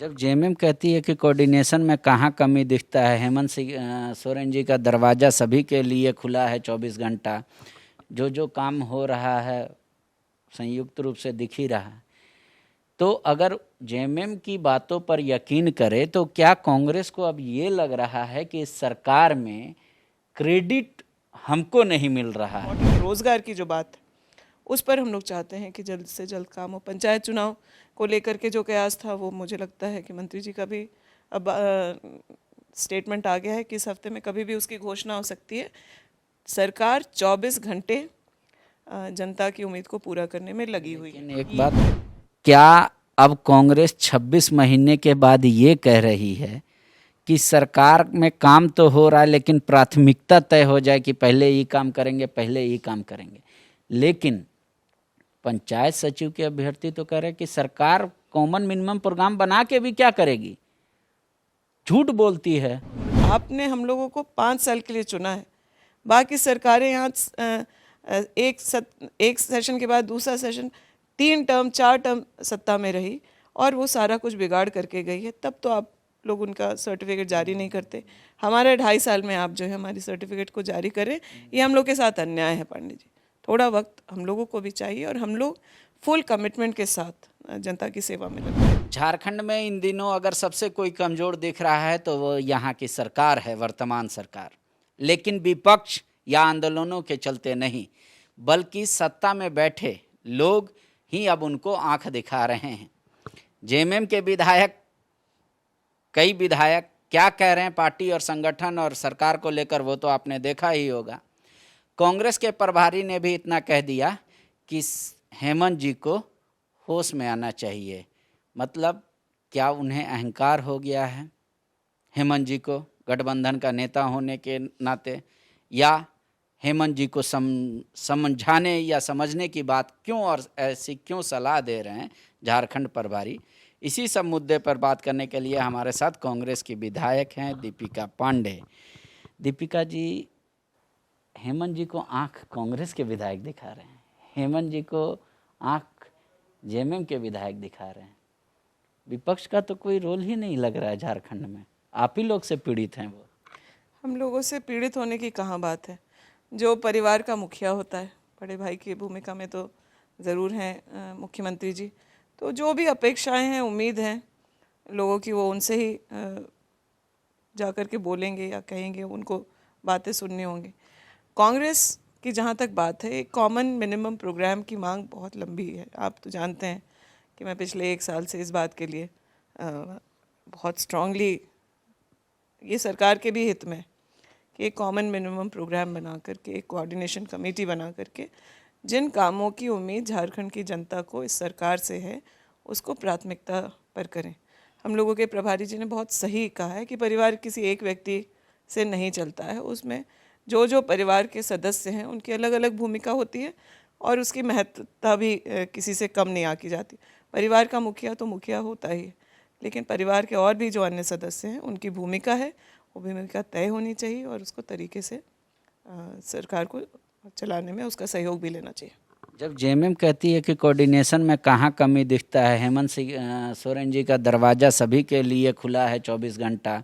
जब जेएमएम कहती है कि कोऑर्डिनेशन में कहाँ कमी दिखता है, हेमंत सोरेन जी का दरवाज़ा सभी के लिए खुला है 24 घंटा, जो जो काम हो रहा है संयुक्त रूप से दिख ही रहा है। तो अगर जेएमएम की बातों पर यकीन करे तो क्या कांग्रेस को अब ये लग रहा है कि इस सरकार में क्रेडिट हमको नहीं मिल रहा है? रोजगार की जो बात उस पर हम लोग चाहते हैं कि जल्द से जल्द काम हो। पंचायत चुनाव को लेकर के जो कयास था वो मुझे लगता है कि मंत्री जी का भी अब स्टेटमेंट आ गया है कि इस हफ्ते में कभी भी उसकी घोषणा हो सकती है। सरकार 24 घंटे जनता की उम्मीद को पूरा करने में लगी हुई है। एक बात, क्या अब कांग्रेस 26 महीने के बाद ये कह रही है कि सरकार में काम तो हो रहा है लेकिन प्राथमिकता तय हो जाए कि पहले ये काम करेंगे, पहले ये काम करेंगे, लेकिन पंचायत सचिव के अभ्यर्थी तो कह रहे हैं कि सरकार कॉमन मिनिमम प्रोग्राम बना के भी क्या करेगी, झूठ बोलती है। आपने हम लोगों को 5 साल के लिए चुना है, बाकी सरकारें यहाँ एक सेशन के बाद दूसरा सेशन 3 टर्म 4 टर्म सत्ता में रही और वो सारा कुछ बिगाड़ करके गई है। तब तो आप लोग उनका सर्टिफिकेट जारी नहीं करते। हमारे 2.5 साल में आप जो है हमारी सर्टिफिकेट को जारी करें, ये हम लोग के साथ अन्याय है पांडे जी। थोड़ा वक्त हम लोगों को भी चाहिए और हम लोग फुल कमिटमेंट के साथ जनता की सेवा में लगे। झारखंड में इन दिनों अगर सबसे कोई कमजोर दिख रहा है तो वो यहाँ की सरकार है, वर्तमान सरकार, लेकिन विपक्ष या आंदोलनों के चलते नहीं, बल्कि सत्ता में बैठे लोग ही अब उनको आंख दिखा रहे हैं। जेएमएम के विधायक, कई विधायक क्या कह रहे हैं पार्टी और संगठन और सरकार को लेकर वो तो आपने देखा ही होगा। कांग्रेस के प्रभारी ने भी इतना कह दिया कि हेमंत जी को होश में आना चाहिए। मतलब क्या उन्हें अहंकार हो गया है हेमंत जी को गठबंधन का नेता होने के नाते, या हेमंत जी को समझाने या समझने की बात क्यों और ऐसी क्यों सलाह दे रहे हैं झारखंड प्रभारी? इसी सब मुद्दे पर बात करने के लिए हमारे साथ कांग्रेस की विधायक हैं दीपिका पांडे। दीपिका जी, हेमंत जी को आंख कांग्रेस के विधायक दिखा रहे हैं, हेमंत जी को आंख जेएमएम के विधायक दिखा रहे हैं। विपक्ष का तो कोई रोल ही नहीं लग रहा है झारखंड में। आप ही लोग से पीड़ित हैं। वो हम लोगों से पीड़ित होने की कहाँ बात है। जो परिवार का मुखिया होता है, बड़े भाई की भूमिका में तो ज़रूर हैं मुख्यमंत्री जी, तो जो भी अपेक्षाएं हैं, उम्मीद हैं लोगों की, वो उनसे ही जा कर के बोलेंगे या कहेंगे, उनको बातें सुननी होंगी। कांग्रेस की जहाँ तक बात है, एक कॉमन मिनिमम प्रोग्राम की मांग बहुत लंबी है। आप तो जानते हैं कि मैं पिछले 1 साल से इस बात के लिए बहुत स्ट्रांगली, ये सरकार के भी हित में, कि एक कॉमन मिनिमम प्रोग्राम बना करके, एक कोऑर्डिनेशन कमेटी बना करके जिन कामों की उम्मीद झारखंड की जनता को इस सरकार से है उसको प्राथमिकता पर करें। हम लोगों के प्रभारी जी ने बहुत सही कहा है कि परिवार किसी एक व्यक्ति से नहीं चलता है, उसमें जो जो परिवार के सदस्य हैं उनकी अलग अलग भूमिका होती है और उसकी महत्वता भी किसी से कम नहीं आकी जाती। परिवार का मुखिया तो मुखिया होता ही है, लेकिन परिवार के और भी जो अन्य सदस्य हैं उनकी भूमिका है, वो भूमिका तय होनी चाहिए और उसको तरीके से सरकार को चलाने में उसका सहयोग भी लेना चाहिए। जब जेएमएम कहती है कि कोऑर्डिनेशन में कहाँ कमी दिखता है, हेमंत सोरेन जी का दरवाज़ा सभी के लिए खुला है 24 घंटा,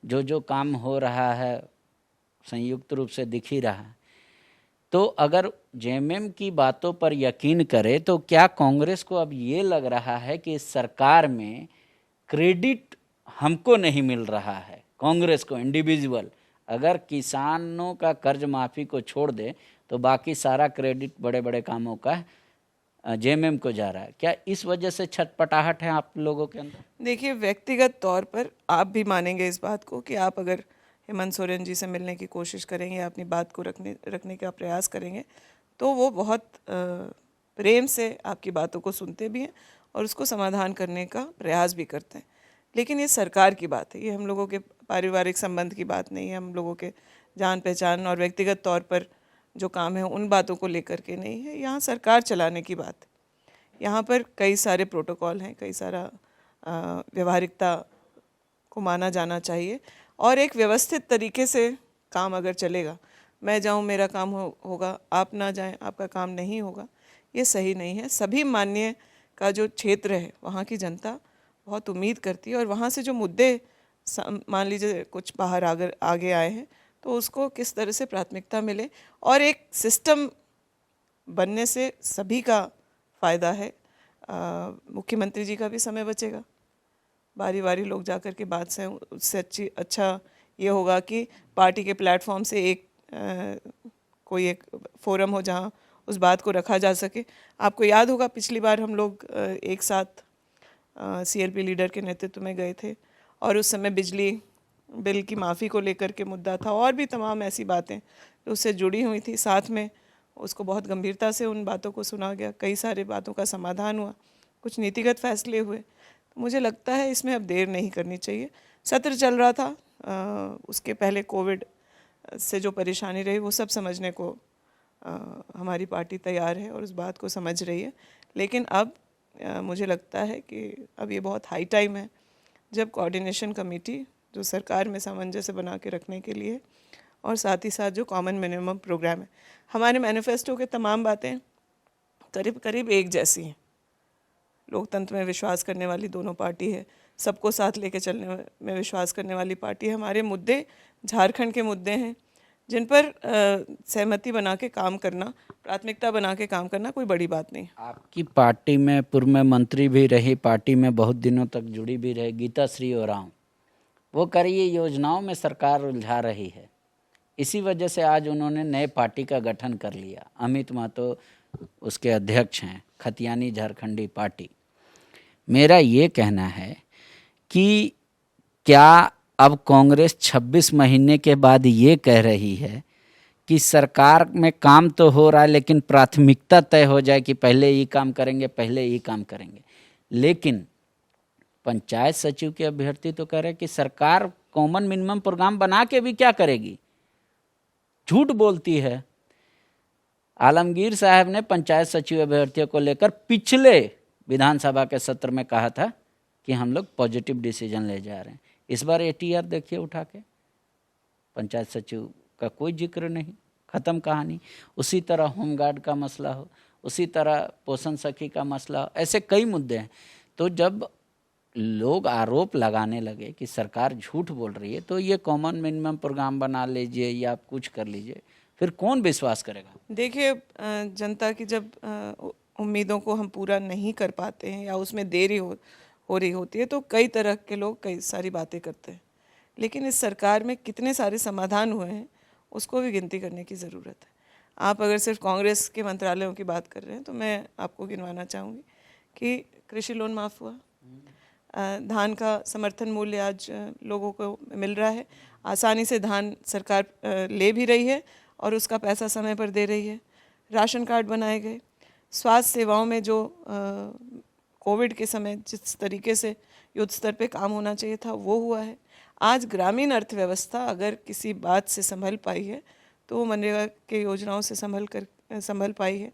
जो जो काम हो रहा है संयुक्त रूप से दिख ही रहा है, तो अगर जेएमएम की बातों पर यकीन करे तो क्या कांग्रेस को अब ये लग रहा है कि इस सरकार में क्रेडिट हमको नहीं मिल रहा है? कांग्रेस को इंडिविजुअल, अगर किसानों का कर्ज माफ़ी को छोड़ दे तो बाकी सारा क्रेडिट बड़े बड़े कामों का जेएमएम को जा रहा है। क्या इस वजह से छटपटाहट है आप लोगों के अंदर? देखिए, व्यक्तिगत तौर पर आप भी मानेंगे इस बात को कि आप अगर हेमंत सोरेन जी से मिलने की कोशिश करेंगे, अपनी बात को रखने का प्रयास करेंगे, तो वो बहुत प्रेम से आपकी बातों को सुनते भी हैं और उसको समाधान करने का प्रयास भी करते हैं। लेकिन ये सरकार की बात है, ये हम लोगों के पारिवारिक संबंध की बात नहीं है, हम लोगों के जान पहचान और व्यक्तिगत तौर पर जो काम है उन बातों को लेकर के नहीं है। यहाँ सरकार चलाने की बात है। यहाँ पर कई सारे प्रोटोकॉल हैं, कई सारा व्यवहारिकता को माना जाना चाहिए और एक व्यवस्थित तरीके से काम अगर चलेगा, मैं जाऊँ मेरा काम होगा, आप ना जाएं आपका काम नहीं होगा, ये सही नहीं है। सभी मान्य का जो क्षेत्र है वहाँ की जनता बहुत उम्मीद करती है और वहाँ से जो मुद्दे मान लीजिए कुछ बाहर आगे आए हैं तो उसको किस तरह से प्राथमिकता मिले और एक सिस्टम बनने से सभी का फ़ायदा है। मुख्यमंत्री जी का भी समय बचेगा, बारी बारी लोग जाकर के बात से उससे अच्छा ये होगा कि पार्टी के प्लेटफॉर्म से कोई एक फोरम हो जहाँ उस बात को रखा जा सके। आपको याद होगा पिछली बार हम लोग एक साथ CLP लीडर के नेतृत्व में गए थे और उस समय बिजली बिल की माफ़ी को लेकर के मुद्दा था और भी तमाम ऐसी बातें जो उससे जुड़ी हुई थी। साथ में उसको बहुत गंभीरता से उन बातों को सुना गया, कई सारे बातों का समाधान हुआ, कुछ नीतिगत फैसले हुए। तो मुझे लगता है इसमें अब देर नहीं करनी चाहिए। सत्र चल रहा था, उसके पहले कोविड से जो परेशानी रही वो सब समझने को हमारी पार्टी तैयार है और उस बात को समझ रही है। लेकिन अब मुझे लगता है कि अब ये बहुत हाई टाइम है जब कोऑर्डिनेशन कमेटी जो सरकार में सामंजस्य बना के रखने के लिए और साथ ही साथ जो कॉमन मिनिमम प्रोग्राम है, हमारे मैनिफेस्टो के तमाम बातें करीब करीब एक जैसी हैं। लोकतंत्र में विश्वास करने वाली दोनों पार्टी है, सबको साथ लेके चलने में विश्वास करने वाली पार्टी है। हमारे मुद्दे झारखंड के मुद्दे हैं जिन पर सहमति बना के काम करना, प्राथमिकता बना के काम करना कोई बड़ी बात नहीं। आपकी पार्टी में पूर्व में मंत्री भी रही, पार्टी में बहुत दिनों तक जुड़ी भी रही गीता श्री ओरांव, वो करिए योजनाओं में सरकार उलझा रही है। इसी वजह से आज उन्होंने नए पार्टी का गठन कर लिया। अमित महतो उसके अध्यक्ष हैं, खतियानी झारखंडी पार्टी। मेरा ये कहना है कि क्या अब कांग्रेस 26 महीने के बाद ये कह रही है कि सरकार में काम तो हो रहा है लेकिन प्राथमिकता तय हो जाए कि पहले ये काम करेंगे, पहले ये काम करेंगे। लेकिन पंचायत सचिव के अभ्यर्थी तो कह रहे कि सरकार कॉमन मिनिमम प्रोग्राम बना के भी क्या करेगी, झूठ बोलती है। आलमगीर साहब ने पंचायत सचिव अभ्यर्थियों को लेकर पिछले विधानसभा के सत्र में कहा था कि हम लोग पॉजिटिव डिसीजन ले जा रहे हैं। इस बार ATR देखिए उठा के, पंचायत सचिव का कोई जिक्र नहीं, ख़त्म कहानी। उसी तरह होमगार्ड का मसला हो, उसी तरह पोषण सखी का मसला हो, ऐसे कई मुद्दे हैं। तो जब लोग आरोप लगाने लगे कि सरकार झूठ बोल रही है तो ये कॉमन मिनिमम प्रोग्राम बना लीजिए या आप कुछ कर लीजिए, फिर कौन विश्वास करेगा? देखिए, जनता की जब उम्मीदों को हम पूरा नहीं कर पाते हैं या उसमें देरी हो रही होती है तो कई तरह के लोग कई सारी बातें करते हैं। लेकिन इस सरकार में कितने सारे समाधान हुए हैं उसको भी गिनती करने की ज़रूरत है। आप अगर सिर्फ कांग्रेस के मंत्रालयों की बात कर रहे हैं तो मैं आपको गिनवाना चाहूँगी कि कृषि लोन माफ़ हुआ, धान का समर्थन मूल्य आज लोगों को मिल रहा है, आसानी से धान सरकार ले भी रही है और उसका पैसा समय पर दे रही है, राशन कार्ड बनाए गए, स्वास्थ्य सेवाओं में जो कोविड के समय जिस तरीके से युद्ध स्तर पे काम होना चाहिए था वो हुआ है। आज ग्रामीण अर्थव्यवस्था अगर किसी बात से संभल पाई है तो वो मनरेगा के योजनाओं से संभल पाई है।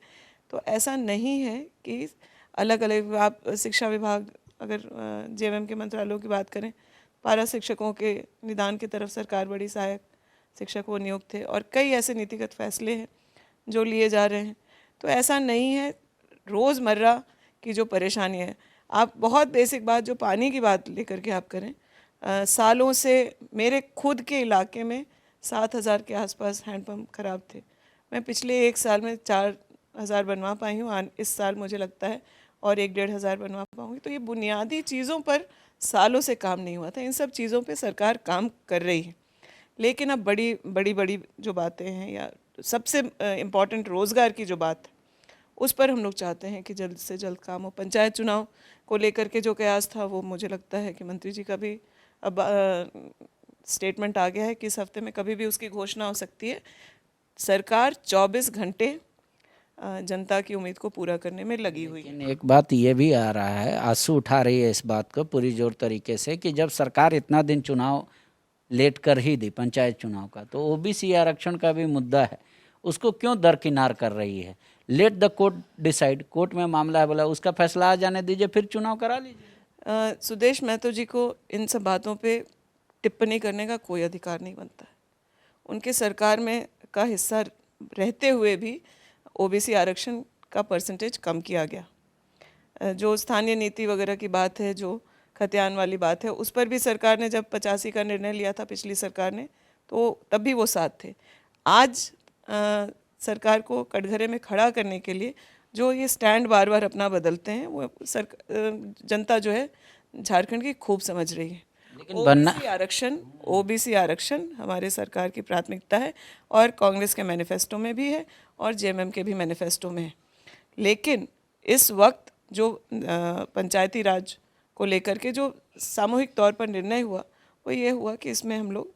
तो ऐसा नहीं है कि अलग अलग आप शिक्षा विभाग अगर JMM के मंत्रालयों की बात करें, पारा शिक्षकों के निदान की तरफ सरकार बड़ी सहायक शिक्षक वो नियुक्त थे और कई ऐसे नीतिगत फैसले हैं जो लिए जा रहे हैं। तो ऐसा नहीं है, रोज़मर्रा की जो परेशानी है, आप बहुत बेसिक बात जो पानी की बात लेकर के आप करें, सालों से मेरे खुद के इलाके में 7,000 के आसपास हैंडपम्प ख़राब थे। मैं पिछले 1 साल में 4,000 बनवा पाई हूँ, इस साल मुझे लगता है और 1-1.5 बनवा पाऊँगी। तो ये बुनियादी चीज़ों पर सालों से काम नहीं हुआ था, इन सब चीज़ों पे सरकार काम कर रही है। लेकिन अब बड़ी जो बातें हैं या सबसे इम्पॉर्टेंट रोज़गार की जो बात है उस पर हम लोग चाहते हैं कि जल्द से जल्द काम हो। पंचायत चुनाव को लेकर के जो कयास था वो मुझे लगता है कि मंत्री जी का भी अब स्टेटमेंट आ गया है कि इस हफ्ते में कभी भी उसकी घोषणा हो सकती है। सरकार 24 घंटे जनता की उम्मीद को पूरा करने में लगी हुई है। लेकिन एक बात ये भी आ रहा है, आंसू उठा रही है इस बात को पूरी जोर तरीके से कि जब सरकार इतना दिन चुनाव लेट कर ही दी पंचायत चुनाव का, तो OBC आरक्षण का भी मुद्दा है, उसको क्यों दरकिनार कर रही है? Let the court decide, court में मामला है, बोला उसका फैसला आ जाने दीजिए, फिर चुनाव करा लीजिए। सुदेश महतो जी को इन सब बातों पे टिप्पणी करने का कोई अधिकार नहीं बनता है। उनके सरकार में का हिस्सा रहते हुए भी OBC आरक्षण का परसेंटेज कम किया गया। जो स्थानीय नीति वगैरह की बात है, जो खतियान वाली बात है, उस पर भी सरकार ने जब 85 का निर्णय लिया था पिछली सरकार ने, तो तब भी वो साथ थे। आज सरकार को कटघरे में खड़ा करने के लिए जो ये स्टैंड बार बार अपना बदलते हैं, वो जनता जो है झारखंड की खूब समझ रही है। लेकिन ओबीसी आरक्षण हमारे सरकार की प्राथमिकता है और कांग्रेस के मैनिफेस्टो में भी है और जेएमएम के भी मैनिफेस्टो में है। लेकिन इस वक्त जो पंचायती राज को लेकर के जो सामूहिक तौर पर निर्णय हुआ, वो ये हुआ कि इसमें हम लोग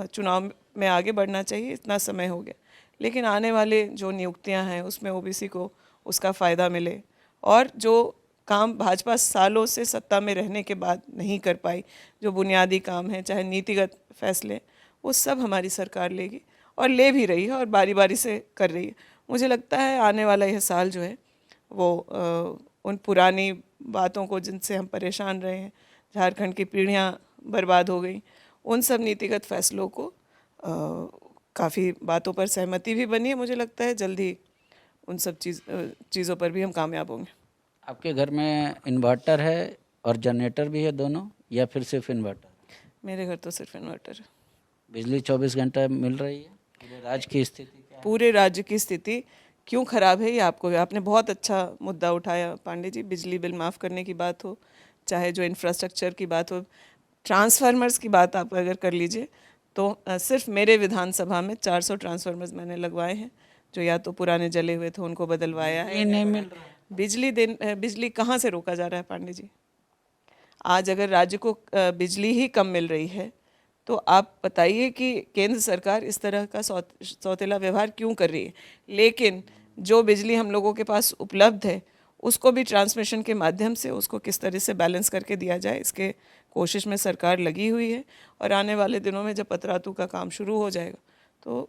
चुनाव में आगे बढ़ना चाहिए, इतना समय हो गया। लेकिन आने वाले जो नियुक्तियां हैं उसमें ओबीसी को उसका फ़ायदा मिले, और जो काम भाजपा सालों से सत्ता में रहने के बाद नहीं कर पाई, जो बुनियादी काम है, चाहे नीतिगत फैसले, वो सब हमारी सरकार लेगी और ले भी रही है और बारी बारी से कर रही है। मुझे लगता है आने वाला यह साल जो है वो उन पुरानी बातों को जिनसे हम परेशान रहे हैं, झारखंड की पीढ़ियां बर्बाद हो गई, उन सब नीतिगत फैसलों को काफ़ी बातों पर सहमति भी बनी है। मुझे लगता है जल्द ही उन सब चीज़ों पर भी हम कामयाब होंगे। आपके घर में इन्वर्टर है और जनरेटर भी है दोनों, या फिर सिर्फ इन्वर्टर? मेरे घर तो सिर्फ इन्वर्टर है। बिजली 24 घंटा मिल रही है? पूरे राज्य की स्थिति क्या है? पूरे राज्य की स्थिति क्यों ख़राब है ये आपने बहुत अच्छा मुद्दा उठाया पांडे जी। बिजली बिल माफ़ करने की बात हो, चाहे जो इंफ्रास्ट्रक्चर की बात हो, ट्रांसफार्मर्स की बात आप अगर कर लीजिए तो सिर्फ मेरे विधानसभा में 400 ट्रांसफार्मर्स मैंने लगवाए हैं, जो या तो पुराने जले हुए थे उनको बदलवाया है। नहीं मिल रहा है। बिजली कहाँ से रोका जा रहा है पांडे जी? आज अगर राज्य को बिजली ही कम मिल रही है तो आप बताइए कि केंद्र सरकार इस तरह का सौतेला व्यवहार क्यों कर रही है। लेकिन जो बिजली हम लोगों के पास उपलब्ध है उसको भी ट्रांसमिशन के माध्यम से उसको किस तरह से बैलेंस करके दिया जाए, इसके कोशिश में सरकार लगी हुई है। और आने वाले दिनों में जब पतरातू का काम शुरू हो जाएगा तो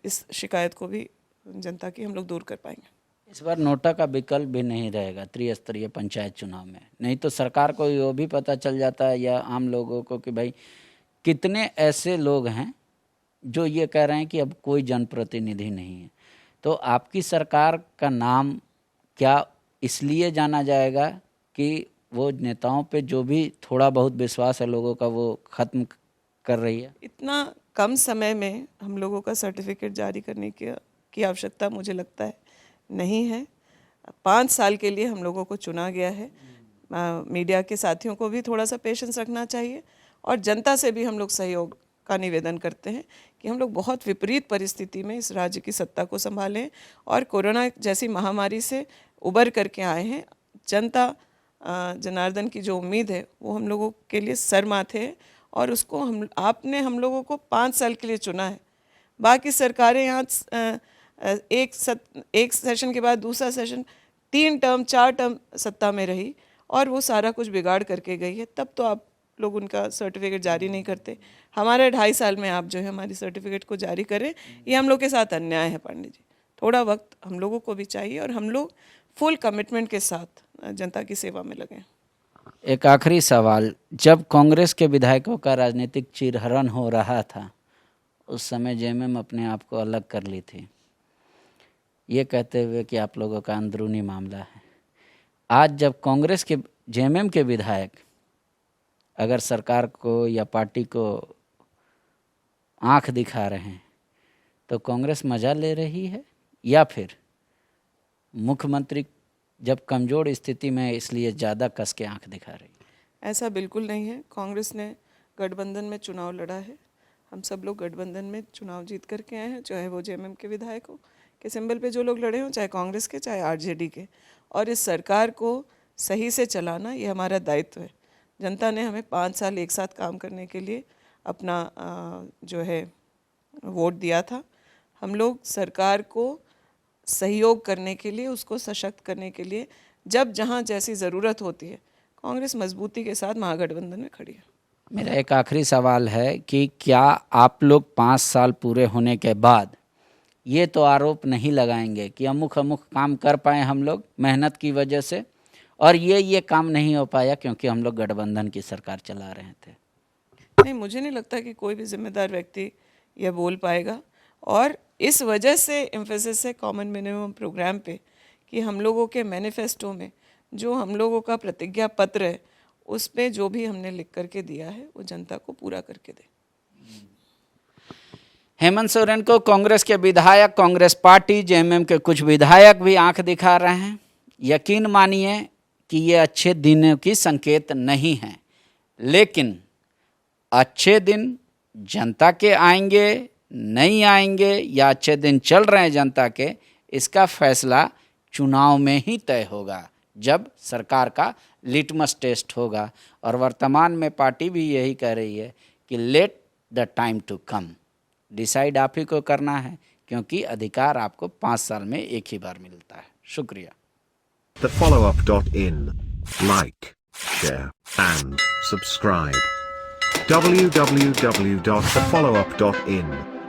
इस शिकायत को भी जनता की हम लोग दूर कर पाएंगे। इस बार नोटा का विकल्प भी नहीं रहेगा त्रिस्तरीय पंचायत चुनाव में, नहीं तो सरकार को ये भी पता चल जाता है या आम लोगों को कि भाई कितने ऐसे लोग हैं जो ये कह रहे हैं कि अब कोई जनप्रतिनिधि नहीं है। तो आपकी सरकार का नाम क्या इसलिए जाना जाएगा कि वो नेताओं पे जो भी थोड़ा बहुत विश्वास है लोगों का वो खत्म कर रही है? इतना कम समय में हम लोगों का सर्टिफिकेट जारी करने की आवश्यकता मुझे लगता है नहीं है। 5 साल के लिए हम लोगों को चुना गया है। मीडिया के साथियों को भी थोड़ा सा पेशेंस रखना चाहिए और जनता से भी हम लोग सहयोग का निवेदन करते हैं कि हम लोग बहुत विपरीत परिस्थिति में इस राज्य की सत्ता को संभालें और कोरोना जैसी महामारी से उबर करके आए हैं। जनता जनार्दन की जो उम्मीद है वो हम लोगों के लिए सर माथे है और उसको आपने हम लोगों को 5 साल के लिए चुना है। बाकी सरकारें यहाँ एक सेशन के बाद दूसरा सेशन 3 टर्म 4 टर्म सत्ता में रही और वो सारा कुछ बिगाड़ करके गई है। तब तो आप लोग उनका सर्टिफिकेट जारी नहीं करते। हमारे 2.5 साल में आप जो है हमारी सर्टिफिकेट को जारी करें, ये हम लोग के साथ अन्याय है पांडे जी। थोड़ा वक्त हम लोगों को भी चाहिए और हम लोग फुल कमिटमेंट के साथ जनता की सेवा में लगे। एक आखिरी सवाल, जब कांग्रेस के विधायकों का राजनीतिक चीरहरण हो रहा था उस समय जेएमएम अपने आप को अलग कर ली थी, ये कहते हुए कि आप लोगों का अंदरूनी मामला है। आज जब कांग्रेस के जेएमएम के विधायक अगर सरकार को या पार्टी को आंख दिखा रहे हैं तो कांग्रेस मजा ले रही है या फिर मुख्यमंत्री जब कमज़ोर स्थिति में इसलिए ज़्यादा कस के आंख दिखा रही है? ऐसा बिल्कुल नहीं है। कांग्रेस ने गठबंधन में चुनाव लड़ा है। हम सब लोग गठबंधन में चुनाव जीत करके आए हैं, चाहे वो जेएमएम के विधायक हो के सिंबल पे जो लोग लड़े हों, चाहे कांग्रेस के चाहे आरजेडी के। और इस सरकार को सही से चलाना ये हमारा दायित्व है। जनता ने हमें 5 साल एक साथ काम करने के लिए अपना जो है वोट दिया था। हम लोग सरकार को सहयोग करने के लिए, उसको सशक्त करने के लिए जब जहां जैसी ज़रूरत होती है, कांग्रेस मजबूती के साथ महागठबंधन में खड़ी है। मेरा एक आखिरी सवाल है कि क्या आप लोग 5 साल पूरे होने के बाद ये तो आरोप नहीं लगाएंगे कि अमुक काम कर पाए हम लोग मेहनत की वजह से और ये काम नहीं हो पाया क्योंकि हम लोग गठबंधन की सरकार चला रहे थे? नहीं, मुझे नहीं लगता कि कोई भी जिम्मेदार व्यक्ति यह बोल पाएगा। और इस वजह से एम्फेसिस है कॉमन मिनिमम प्रोग्राम पे कि हम लोगों के मैनिफेस्टो में जो हम लोगों का प्रतिज्ञा पत्र है उस पे जो भी हमने लिख करके दिया है वो जनता को पूरा करके दे। हेमंत सोरेन को कांग्रेस के विधायक, कांग्रेस पार्टी, जेएमएम के कुछ विधायक भी आंख दिखा रहे हैं। यकीन मानिए कि ये अच्छे दिनों की संकेत नहीं है, लेकिन अच्छे दिन जनता के आएंगे नहीं आएंगे या अच्छे दिन चल रहे हैं जनता के, इसका फैसला चुनाव में ही तय होगा, जब सरकार का लिटमस टेस्ट होगा। और वर्तमान में पार्टी भी यही कह रही है कि let the time to come, decide आप ही को करना है, क्योंकि अधिकार आपको 5 साल में एक ही बार मिलता है। शुक्रिया। TheFollowUp.in. Like, share, and subscribe. www.thefollowup.in